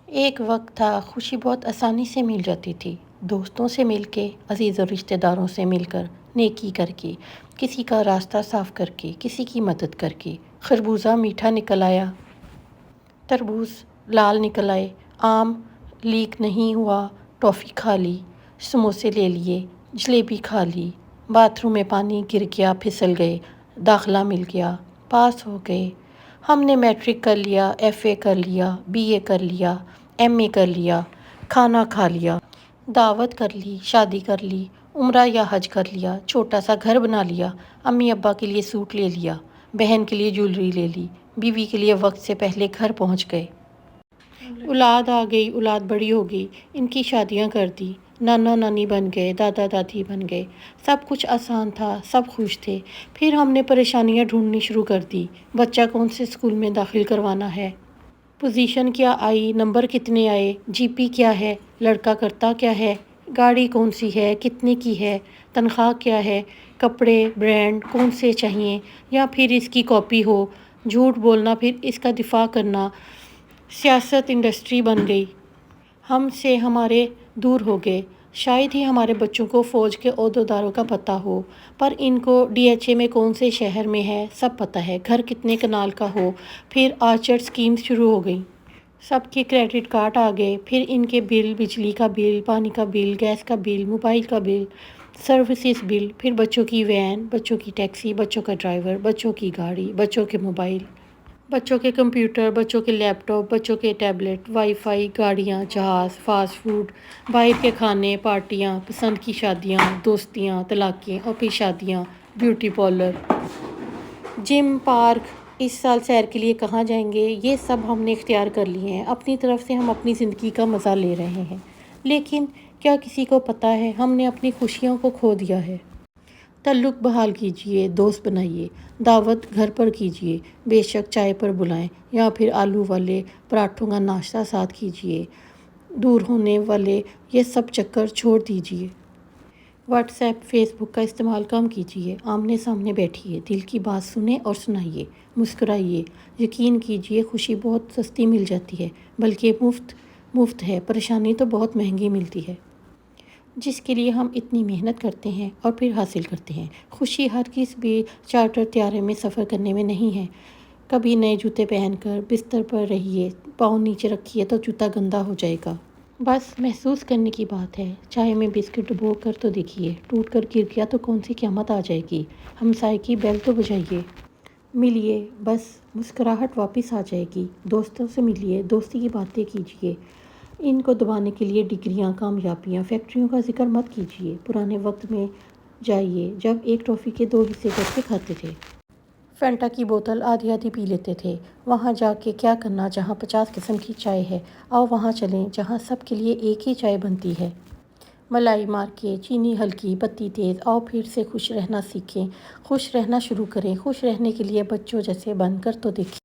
ایک وقت تھا خوشی بہت آسانی سے مل جاتی تھی، دوستوں سے مل کے، عزیز اور رشتہ داروں سے مل کر، نیکی کر کے، کسی کا راستہ صاف کر کے، کسی کی مدد کر کے۔ خربوزہ میٹھا نکل آیا، تربوز لال نکل آئے، آم لیک نہیں ہوا، ٹافی کھا لی، سموسے لے لیے، جلیبی کھا لی، باتھ روم میں پانی گر گیا، پھسل گئے، داخلہ مل گیا، پاس ہو گئے۔ ہم نے میٹرک کر لیا، ایف اے کر لیا، بی اے کر لیا، ایم اے کر لیا، کھانا کھا لیا، دعوت کر لی، شادی کر لی، عمرہ یا حج کر لیا، چھوٹا سا گھر بنا لیا، امی ابا کے لیے سوٹ لے لیا، بہن کے لیے جولری لے لی، بیوی کے لیے وقت سے پہلے گھر پہنچ گئے۔ اولاد آ گئی، اولاد بڑی ہو گئی، ان کی شادیاں کر دی، نانا نانی بن گئے، دادا دادی بن گئے، سب کچھ آسان تھا، سب خوش تھے۔ پھر ہم نے پریشانیاں ڈھونڈنی شروع کر دی، بچہ کون سے اسکول میں داخل کروانا ہے، پوزیشن کیا آئی، نمبر کتنے آئے، جی پی کیا ہے، لڑکا کرتا کیا ہے، گاڑی کون سی ہے، کتنے کی ہے، تنخواہ کیا ہے، کپڑے برانڈ کون سے چاہئیں، یا پھر اس کی کاپی ہو، جھوٹ بولنا پھر اس کا دفاع کرنا۔ سیاست انڈسٹری بن گئی، ہم سے ہمارے دور ہو گئے۔ شاید ہی ہمارے بچوں کو فوج کے عہدیداروں کا پتہ ہو، پر ان کو ڈی ایچ اے میں کون سے شہر میں ہے سب پتہ ہے، گھر کتنے کنال کا ہو۔ پھر آرچرڈ اسکیمز شروع ہو گئیں، سب کے کریڈٹ کارڈ آ گئے، پھر ان کے بل، بجلی کا بل، پانی کا بل، گیس کا بل، موبائل کا بل، سروسز بل، پھر بچوں کی وین، بچوں کی ٹیکسی، بچوں کا ڈرائیور، بچوں کی گاڑی، بچوں کے موبائل، بچوں کے کمپیوٹر، بچوں کے لیپ ٹاپ، بچوں کے ٹیبلٹ، وائی فائی، گاڑیاں، جہاز، فاسٹ فوڈ، باہر کے کھانے، پارٹیاں، پسند کی شادیاں، دوستیاں، طلاقیں اور پھر شادیاں، بیوٹی پارلر، جم، پارک، اس سال سیر کے لیے کہاں جائیں گے، یہ سب ہم نے اختیار کر لیے ہیں۔ اپنی طرف سے ہم اپنی زندگی کا مزہ لے رہے ہیں، لیکن کیا کسی کو پتہ ہے ہم نے اپنی خوشیوں کو کھو دیا ہے؟ تعلق بحال کیجیے، دوست بنائیے، دعوت گھر پر کیجیے، بے شک چائے پر بلائیں، یا پھر آلو والے پراٹھوں کا ناشتہ ساتھ کیجیے، دور ہونے والے یہ سب چکر چھوڑ دیجیے۔ واٹس ایپ، فیس بک کا استعمال کم کیجیے، آمنے سامنے بیٹھیے، دل کی بات سنیں اور سنائیے، مسکرائیے۔ یقین کیجیے خوشی بہت سستی مل جاتی ہے، بلکہ مفت ہے، پریشانی تو بہت مہنگی ملتی ہے، جس کے لیے ہم اتنی محنت کرتے ہیں اور پھر حاصل کرتے ہیں۔ خوشی ہرگز بھی چارٹر طیارے میں سفر کرنے میں نہیں ہے۔ کبھی نئے جوتے پہن کر بستر پر رہیے، پاؤں نیچے رکھیے تو جوتا گندا ہو جائے گا۔ بس محسوس کرنے کی بات ہے، چائے میں بسکٹ ڈبو کر تو دیکھیے، ٹوٹ کر گر گیا تو کون سی قیامت آ جائے گی۔ ہمسائے کی بیل تو بجائیے، ملیے، بس مسکراہٹ واپس آ جائے گی۔ دوستوں سے ملیے، دوستی کی باتیں کیجیے، ان کو دبانے کے لیے ڈگریاں، کامیابیاں، فیکٹریوں کا ذکر مت کیجیے۔ پرانے وقت میں جائیے جب ایک ٹافی کے 2 حصے کر کے کھاتے تھے، فینٹا کی بوتل آدھی آدھی پی لیتے تھے۔ وہاں جا کے کیا کرنا جہاں 50 قسم کی چائے ہے، آؤ وہاں چلیں جہاں سب کے لیے ایک ہی چائے بنتی ہے، ملائی مار کے، چینی ہلکی، پتی تیز۔ آؤ پھر سے خوش رہنا سیکھیں، خوش رہنا شروع کریں، خوش رہنے کے لیے بچوں جیسے بن کر تو دیکھیں۔